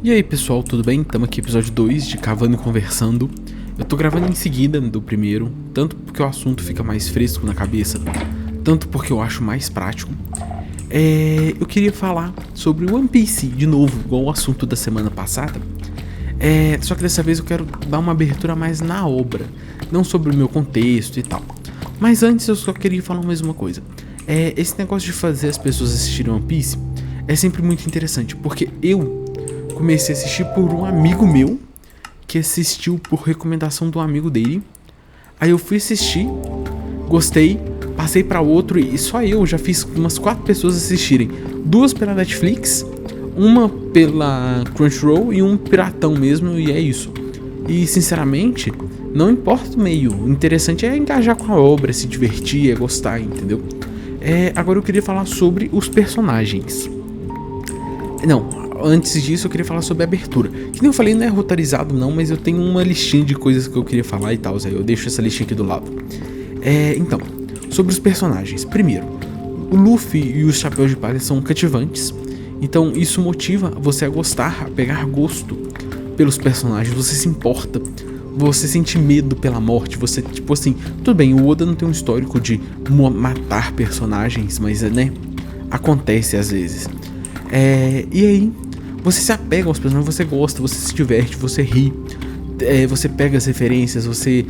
E aí pessoal, tudo bem? Estamos aqui episódio 2 de Cavando e Conversando. Eu tô gravando em seguida do primeiro, tanto porque o assunto fica mais fresco na cabeça, tanto porque eu acho mais prático. Eu queria falar sobre One Piece de novo, igual o assunto da semana passada. Só que dessa vez eu quero dar uma abertura mais na obra, não sobre o meu contexto e tal. Mas antes eu só queria falar mais uma coisa. Esse negócio de fazer as pessoas assistirem One Piece é sempre muito interessante, porque eu comecei a assistir por um amigo meu, que assistiu por recomendação do amigo dele. Aí eu fui assistir, gostei, passei pra outro e só eu já fiz umas 4 pessoas assistirem. 2 pela Netflix, uma pela Crunchyroll e um piratão mesmo, e é isso. E sinceramente, não importa o meio, o interessante é engajar com a obra, se divertir, é gostar, entendeu? Agora eu queria falar sobre os personagens. Não, antes disso eu queria falar sobre a abertura. Que nem eu falei, não é roteirizado não, mas eu tenho uma listinha de coisas que eu queria falar e tal. Aí eu deixo essa listinha aqui do lado. Então, sobre os personagens. Primeiro, o Luffy e os Chapéus de Palha são cativantes. Então isso motiva você a gostar, a pegar gosto pelos personagens. Você se importa, você sente medo pela morte. Você, tipo assim, tudo bem, o Oda não tem um histórico de matar personagens, mas né, acontece às vezes. E aí, você se apega aos personagens, você gosta, você se diverte, você ri, você pega as referências, você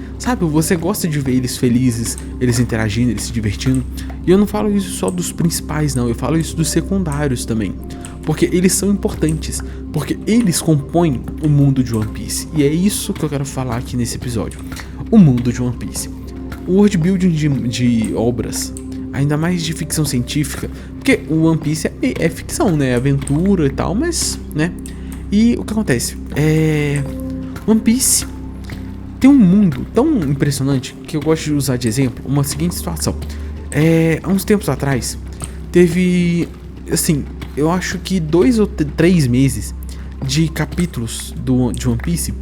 gosta de ver eles felizes, eles interagindo, eles se divertindo. E eu não falo isso só dos principais não, eu falo isso dos secundários também, porque eles são importantes, porque eles compõem o mundo de One Piece. E é isso que eu quero falar aqui nesse episódio, o mundo de One Piece. O world building de obras, ainda mais de ficção científica, porque o One Piece é ficção, né, aventura e tal, mas, né, e o que acontece, One Piece tem um mundo tão impressionante que eu gosto de usar de exemplo uma seguinte situação. Há uns tempos atrás, teve, assim, eu acho que 2 ou 3 meses de capítulos de One Piece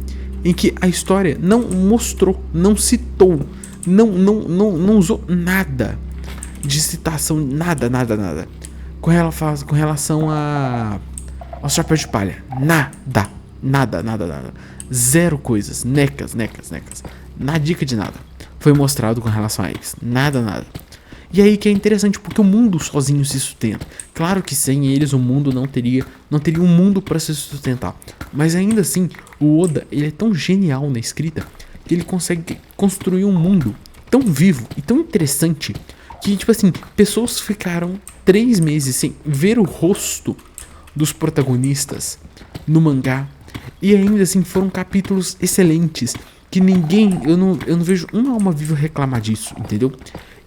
em que a história não mostrou, não citou, não usou nada de citação, nada com relação aos Chapéus de Palha. Nada. Zero coisas, necas. Na dica de nada foi mostrado com relação a eles. Nada. E aí que é interessante, porque o mundo sozinho se sustenta. Claro que sem eles o mundo não teria um mundo para se sustentar. Mas ainda assim, o Oda, ele é tão genial na escrita que ele consegue construir um mundo tão vivo e tão interessante que, tipo assim, pessoas ficaram 3 meses sem ver o rosto dos protagonistas no mangá. E ainda assim foram capítulos excelentes que eu não vejo uma alma viva reclamar disso, entendeu?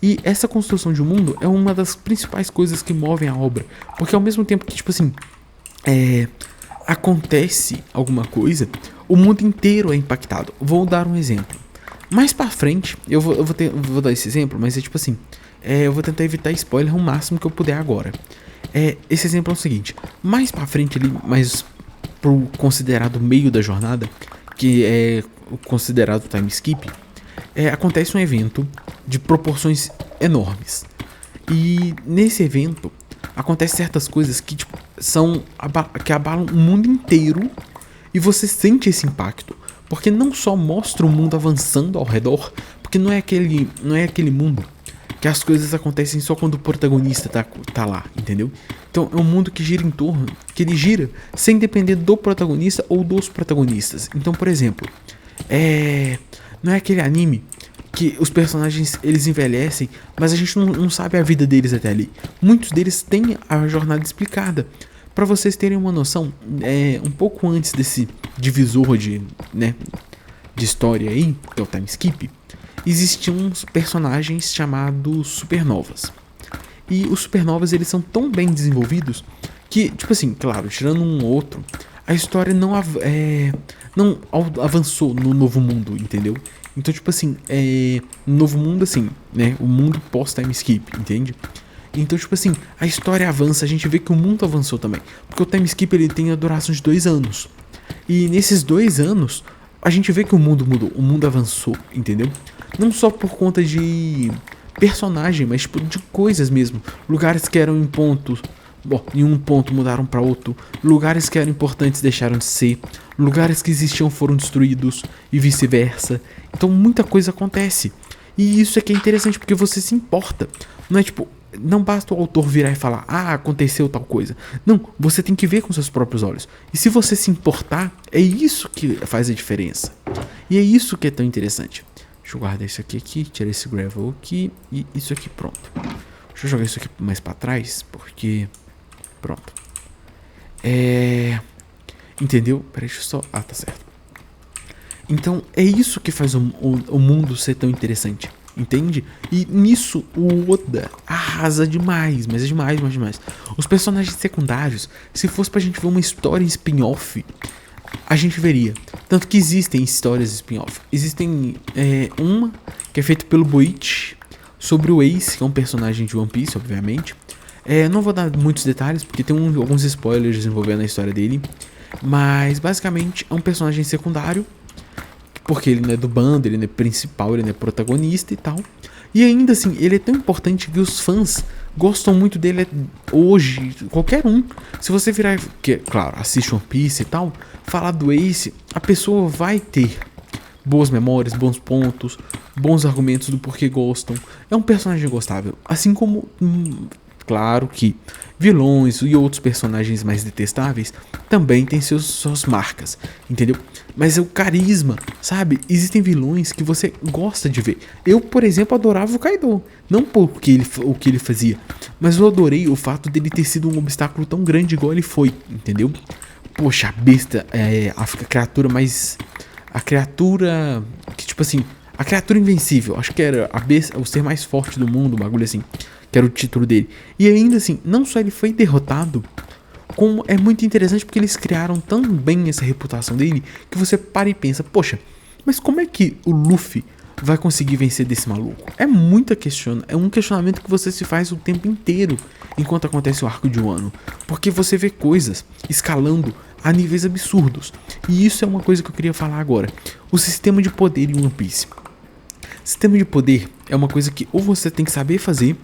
E essa construção de um mundo é uma das principais coisas que movem a obra. Porque ao mesmo tempo que, tipo assim, acontece alguma coisa, o mundo inteiro é impactado. Vou dar um exemplo. Mais pra frente, eu vou dar esse exemplo, mas é tipo assim, eu vou tentar evitar spoiler o máximo que eu puder agora. Esse exemplo é o seguinte: mais pra frente ali, mais pro considerado meio da jornada, que é o considerado time skip, acontece um evento de proporções enormes. E nesse evento acontecem certas coisas que tipo, que abalam o mundo inteiro, e você sente esse impacto, porque não só mostra o mundo avançando ao redor, porque não é aquele mundo que as coisas acontecem só quando o protagonista tá lá, entendeu? Então é um mundo que gira em torno, que ele gira sem depender do protagonista ou dos protagonistas. Então, por exemplo, não é aquele anime que os personagens eles envelhecem, mas a gente não sabe a vida deles até ali. Muitos deles têm a jornada explicada. Pra vocês terem uma noção, um pouco antes desse divisor de história aí, que é o time skip, existiam uns personagens chamados supernovas. E os supernovas, eles são tão bem desenvolvidos que, tipo assim, claro, tirando um outro, a história não avançou no novo mundo, entendeu? Então, tipo assim, no novo mundo, assim, né, o mundo pós-time skip, entende? Então, tipo assim, a história avança, a gente vê que o mundo avançou também. Porque o time skip, ele tem a duração de 2 anos. E nesses 2 anos, a gente vê que o mundo mudou, o mundo avançou, entendeu? Não só por conta de personagem, mas tipo de coisas mesmo. Lugares que eram em pontos bom, em um ponto mudaram para outro, lugares que eram importantes deixaram de ser, lugares que existiam foram destruídos e vice-versa. Então muita coisa acontece. E isso é que é interessante porque você se importa. Não é tipo, não basta o autor virar e falar, aconteceu tal coisa. Não, você tem que ver com seus próprios olhos. E se você se importar, é isso que faz a diferença. E é isso que é tão interessante. Deixa eu guardar isso aqui, tirar esse gravel aqui e isso aqui, pronto. Deixa eu jogar isso aqui mais pra trás, porque... Pronto. Entendeu? Peraí, deixa eu só... tá certo. Então, é isso que faz o mundo ser tão interessante. Entende? E nisso o Oda arrasa demais, mas é demais. Os personagens secundários, se fosse pra gente ver uma história em spin-off, a gente veria. Tanto que existem histórias spin-off. Existem uma que é feita pelo Boichi sobre o Ace, que é um personagem de One Piece, obviamente. Não vou dar muitos detalhes, porque tem alguns spoilers envolvendo a história dele. Mas basicamente é um personagem secundário, porque ele não é do bando, ele não é principal, ele não é protagonista e tal. E ainda assim, ele é tão importante que os fãs gostam muito dele hoje, qualquer um. Se você virar, que claro, assiste One Piece e tal, falar do Ace, a pessoa vai ter boas memórias, bons pontos, bons argumentos do porquê gostam. É um personagem gostável, assim como... Claro que vilões e outros personagens mais detestáveis também têm suas marcas, entendeu? Mas é o carisma, sabe? Existem vilões que você gosta de ver. Eu, por exemplo, adorava o Kaido. Não porque o que ele fazia, mas eu adorei o fato dele ter sido um obstáculo tão grande igual ele foi, entendeu? Poxa, a besta é a criatura mais... A criatura que, tipo assim... A criatura invencível. Acho que era a besta, o ser mais forte do mundo, um bagulho assim. Que era o título dele. E ainda assim, não só ele foi derrotado, como é muito interessante porque eles criaram tão bem essa reputação dele, que você para e pensa, poxa, mas como é que o Luffy vai conseguir vencer desse maluco? É um questionamento que você se faz o tempo inteiro enquanto acontece o arco de Wano. Porque você vê coisas escalando a níveis absurdos. E isso é uma coisa que eu queria falar agora. O sistema de poder em One Piece. Sistema de poder é uma coisa que ou você tem que saber fazer,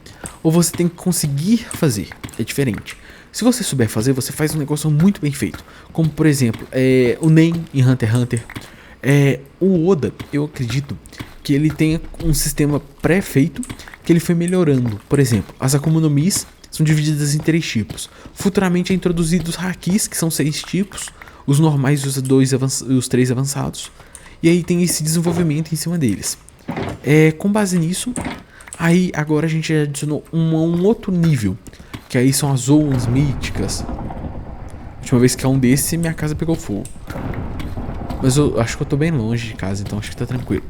ou você tem que conseguir fazer. É diferente. Se você souber fazer, você faz um negócio muito bem feito. Como, por exemplo, o Nen em Hunter x Hunter. O Oda, eu acredito que ele tenha um sistema pré-feito que ele foi melhorando. Por exemplo, as Akuma no Mis são divididas em 3 tipos. Futuramente é introduzido os Hakis, que são 6 tipos. Os normais e os 3 avançados. E aí tem esse desenvolvimento em cima deles. Com base nisso, aí agora a gente adicionou um outro nível, que aí são as zonas míticas. A última vez que é um desses, minha casa pegou fogo. Mas eu acho que eu tô bem longe de casa, então acho que tá tranquilo.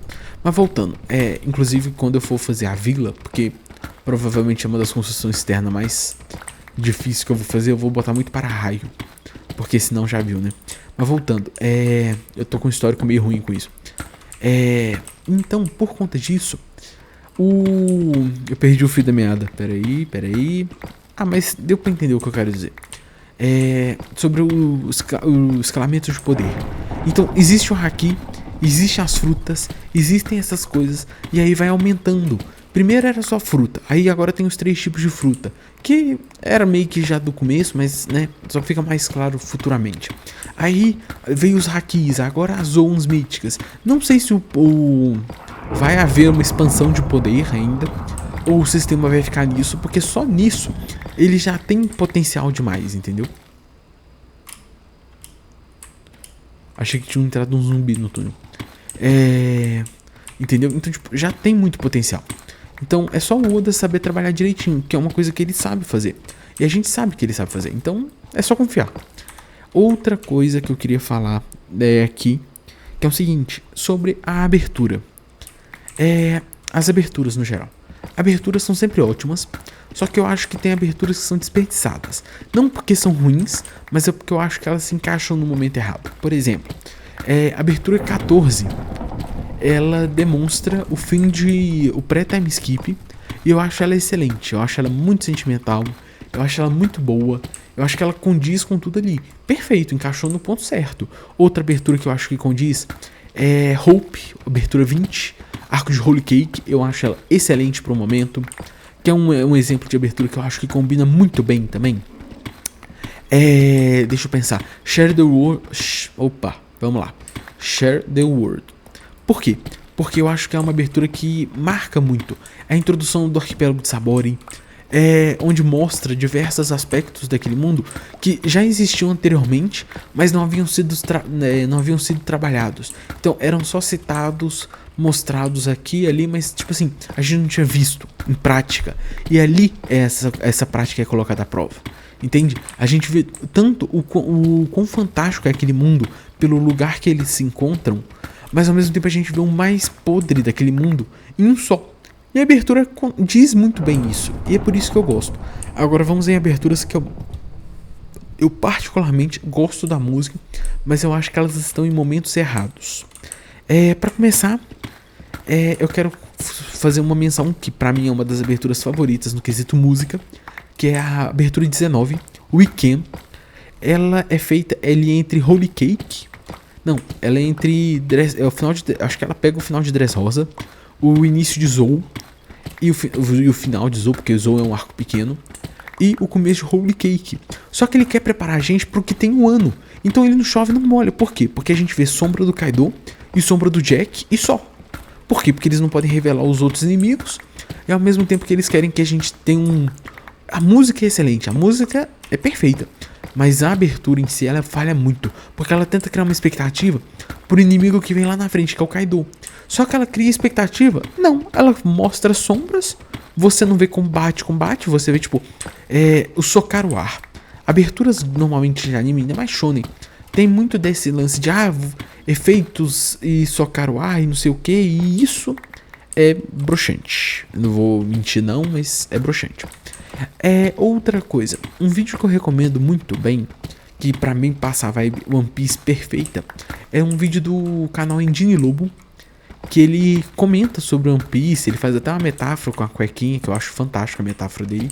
Mas voltando, inclusive quando eu for fazer a vila, porque provavelmente é uma das construções externas mais difíceis que eu vou fazer, eu vou botar muito para raio, porque senão já viu, né? Mas voltando, eu tô com um histórico meio ruim com isso. Então, por conta disso, eu perdi o fio da meada. Peraí. Mas deu pra entender o que eu quero dizer. Sobre o escalamento de poder. Então, existe o Haki, existem as frutas, existem essas coisas, e aí vai aumentando. Primeiro era só fruta, aí agora tem os 3 tipos de fruta, que era meio que já do começo, mas né, só fica mais claro futuramente. Aí veio os Hakis, agora as zonas míticas. Não sei se vai haver uma expansão de poder ainda, ou o sistema vai ficar nisso, porque só nisso ele já tem potencial demais, entendeu? Achei que tinha entrado um zumbi no túnel. Entendeu? Então tipo, já tem muito potencial. Então é só o Oda saber trabalhar direitinho, que é uma coisa que ele sabe fazer. E a gente sabe que ele sabe fazer, então é só confiar. Outra coisa que eu queria falar aqui, que é o seguinte, sobre a abertura. As aberturas no geral. Aberturas são sempre ótimas, só que eu acho que tem aberturas que são desperdiçadas. Não porque são ruins, mas é porque eu acho que elas se encaixam no momento errado. Por exemplo, abertura 14... ela demonstra o fim o pré-time skip, e eu acho ela excelente, eu acho ela muito sentimental, eu acho ela muito boa, eu acho que ela condiz com tudo ali, perfeito, encaixou no ponto certo. Outra abertura que eu acho que condiz é Hope, abertura 20, arco de Holy Cake, eu acho ela excelente pro momento, que é um exemplo de abertura que eu acho que combina muito bem também. Deixa eu pensar. Share the World. Opa, vamos lá. Share the World. Por quê? Porque eu acho que é uma abertura que marca muito. A introdução do arquipélago de Saborin, onde mostra diversos aspectos daquele mundo que já existiam anteriormente, mas não haviam sido trabalhados. Então eram só citados, mostrados aqui e ali, mas tipo assim, a gente não tinha visto em prática. E ali essa prática é colocada à prova. Entende? A gente vê tanto o quão fantástico é aquele mundo pelo lugar que eles se encontram, mas ao mesmo tempo a gente vê o mais podre daquele mundo em um só. E a abertura diz muito bem isso, e é por isso que eu gosto. Agora vamos em aberturas que eu particularmente gosto da música, mas eu acho que elas estão em momentos errados. Pra começar, eu quero fazer uma menção que pra mim é uma das aberturas favoritas no quesito música, que é a abertura 19, Weekend. Ela é feita entre Holy Cake. Não, ela é entre o final de, acho que ela pega o final de Dressrosa, o início de Zou e o final de Zou, porque Zou é um arco pequeno, e o começo de Holy Cake. Só que ele quer preparar a gente pro que tem um ano. Então ele não chove, não molha. Por quê? Porque a gente vê sombra do Kaido e sombra do Jack e só. Por quê? Porque eles não podem revelar os outros inimigos, e ao mesmo tempo que eles querem que a gente tenha A música é excelente, a música é perfeita, mas a abertura em si ela falha muito, porque ela tenta criar uma expectativa pro inimigo que vem lá na frente, que é o Kaido. Só que ela cria expectativa? Não, ela mostra sombras, você não vê combate, você vê tipo o socar o ar. Aberturas normalmente de anime, ainda mais shonen, tem muito desse lance de efeitos e socar o ar e não sei o que, e isso é broxante. Não vou mentir não, mas é broxante. Outra coisa, um vídeo que eu recomendo muito bem, que pra mim passa a vibe One Piece perfeita, é um vídeo do canal Engine Lobo, que ele comenta sobre One Piece, ele faz até uma metáfora com a cuequinha, que eu acho fantástica a metáfora dele,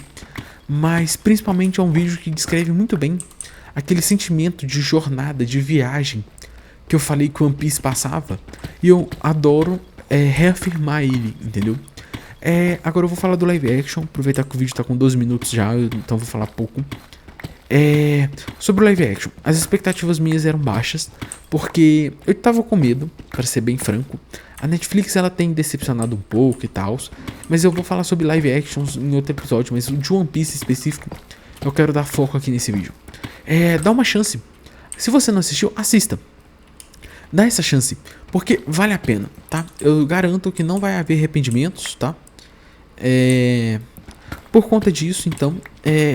mas principalmente é um vídeo que descreve muito bem aquele sentimento de jornada, de viagem, que eu falei que One Piece passava, e eu adoro reafirmar ele, entendeu? Agora eu vou falar do live action, aproveitar que o vídeo tá com 12 minutos já, então vou falar pouco. Sobre o live action, as expectativas minhas eram baixas, porque eu tava com medo, para ser bem franco. A Netflix ela tem decepcionado um pouco e tal, mas eu vou falar sobre live actions em outro episódio, mas o de One Piece específico, eu quero dar foco aqui nesse vídeo. Dá uma chance. Se você não assistiu, assista. Dá essa chance, porque vale a pena, tá? Eu garanto que não vai haver arrependimentos, tá? Por conta disso, então,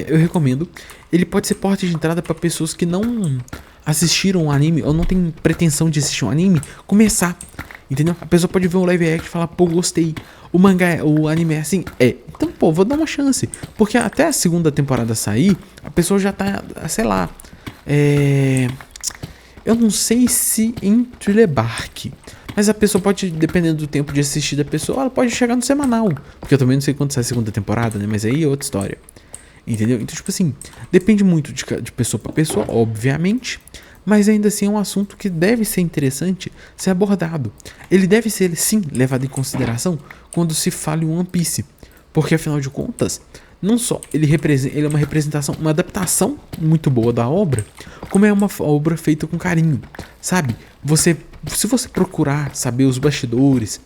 eu recomendo. Ele pode ser porta de entrada para pessoas que não assistiram o anime ou não tem pretensão de assistir um anime, começar, entendeu? A pessoa pode ver um live action e falar, pô, gostei. O anime é assim? Então, pô, vou dar uma chance. Porque até a segunda temporada sair, a pessoa já tá, sei lá, eu não sei se em Thriller Bark, mas a pessoa pode, dependendo do tempo de assistir da pessoa, ela pode chegar no semanal. Porque eu também não sei quando sai a segunda temporada, né? Mas aí é outra história. Entendeu? Então, tipo assim, depende muito de pessoa pra pessoa, obviamente. Mas ainda assim é um assunto que deve ser interessante ser abordado. Ele deve ser, sim, levado em consideração quando se fala em One Piece. Porque, afinal de contas, não só ele é uma representação, uma adaptação muito boa da obra, como é uma obra feita com carinho, sabe? Se você procurar saber os bastidores,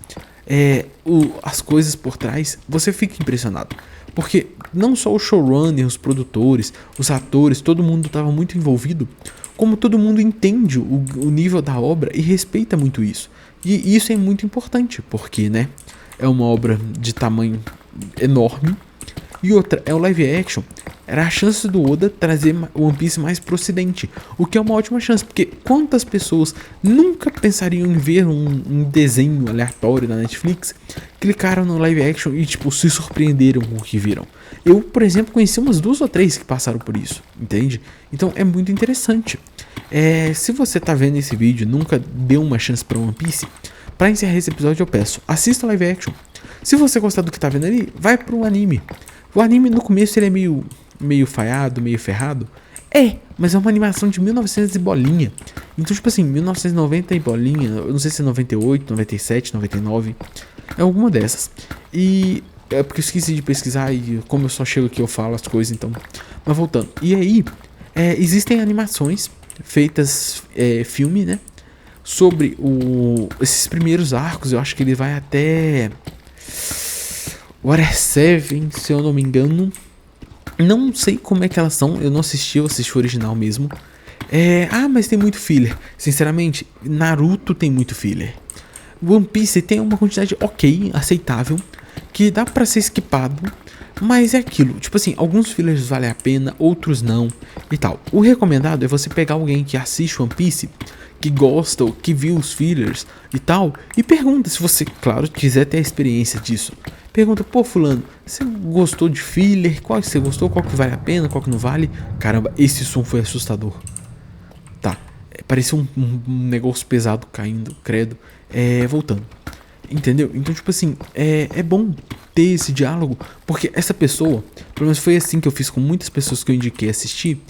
as coisas por trás, você fica impressionado. Porque não só o showrunner, os produtores, os atores, todo mundo estava muito envolvido, como todo mundo entende o nível da obra e respeita muito isso. E isso é muito importante, porque, né, é uma obra de tamanho enorme. E outra, é o live action. Era a chance do Oda trazer o One Piece mais pro ocidente. O que é uma ótima chance, porque quantas pessoas nunca pensariam em ver um desenho aleatório na Netflix, clicaram no live action e tipo, se surpreenderam com o que viram. Eu, por exemplo, conheci umas 2 ou 3 que passaram por isso, entende? Então é muito interessante. Se você tá vendo esse vídeo e nunca deu uma chance pra One Piece, pra encerrar esse episódio eu peço, assista o live action. Se você gostar do que tá vendo ali, vai pro anime. O anime no começo ele é meio falhado, meio ferrado. Mas é uma animação de 1900 e bolinha. Então, tipo assim, 1990 e bolinha. Eu não sei se é 98, 97, 99. É alguma dessas. E é porque eu esqueci de pesquisar. E como eu só chego aqui eu falo as coisas, então. Mas voltando. E aí, Existem animações feitas, filme, né? Sobre esses primeiros arcos. Eu acho que ele vai até Water 7, se eu não me engano. Não sei como é que elas são, eu não assisti, eu assisti o original mesmo. Mas tem muito filler. Sinceramente, Naruto tem muito filler. One Piece tem uma quantidade ok, aceitável, que dá pra ser skipado. Mas é aquilo, tipo assim, alguns fillers valem a pena, outros não e tal. O recomendado é você pegar alguém que assiste One Piece, que gosta ou que viu os fillers e tal, e pergunta, se você, claro, quiser ter a experiência disso. Pergunta, pô fulano, você gostou de filler? Qual que você gostou? Qual que vale a pena? Qual que não vale? Caramba, esse som foi assustador. Tá, parecia um negócio pesado caindo, credo. Voltando. Entendeu? Então, tipo assim, é bom ter esse diálogo, porque essa pessoa, pelo menos foi assim que eu fiz com muitas pessoas que eu indiquei assistir,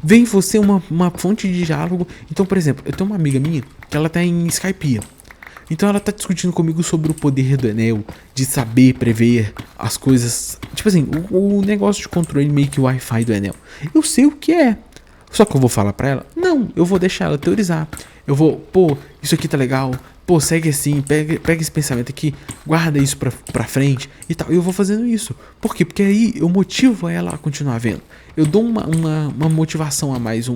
vem você uma fonte de diálogo. Então, por exemplo, eu tenho uma amiga minha que ela tá em Skypiea. Então ela tá discutindo comigo sobre o poder do Enel, de saber prever as coisas. Tipo assim, o negócio de controle meio que o Wi-Fi do Enel. Eu sei o que é. Só que eu vou falar pra ela? Não, eu vou deixar ela teorizar. Eu vou, pô, isso aqui tá legal. Pô, segue assim, pega esse pensamento aqui, guarda isso pra frente e tal. E eu vou fazendo isso. Por quê? Porque aí eu motivo ela a continuar vendo. Eu dou uma motivação a mais, o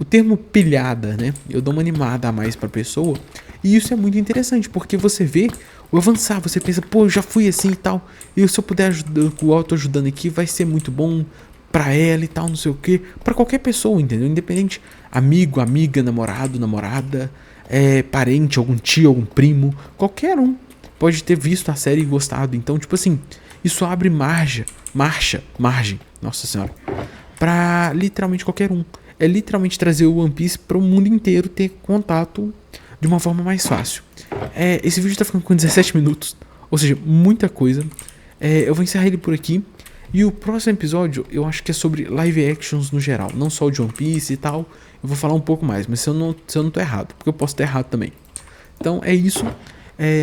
termo pilhada, né? Eu dou uma animada a mais pra pessoa. E isso é muito interessante, porque você vê o avançar, você pensa, pô, eu já fui assim e tal. E se eu puder ajudar, eu tô ajudando aqui, vai ser muito bom pra ela e tal, não sei o que. Pra qualquer pessoa, entendeu? Independente, amigo, amiga, namorado, namorada, parente, algum tio, algum primo, qualquer um pode ter visto a série e gostado. Então, tipo assim, isso abre margem, nossa senhora, pra literalmente qualquer um. É literalmente trazer o One Piece para o mundo inteiro ter contato de uma forma mais fácil. Esse vídeo tá ficando com 17 minutos, ou seja, muita coisa. Eu vou encerrar ele por aqui. E o próximo episódio eu acho que é sobre live actions no geral, não só o de One Piece e tal. Eu vou falar um pouco mais, mas se eu não tô errado, porque eu posso estar errado também. Então é isso.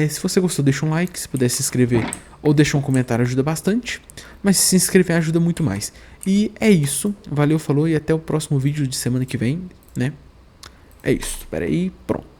Se você gostou, deixa um like, se puder se inscrever ou deixa um comentário, ajuda bastante. Mas se inscrever ajuda muito mais. E é isso, valeu, falou e até o próximo vídeo de semana que vem, né? É isso, espera aí, pronto.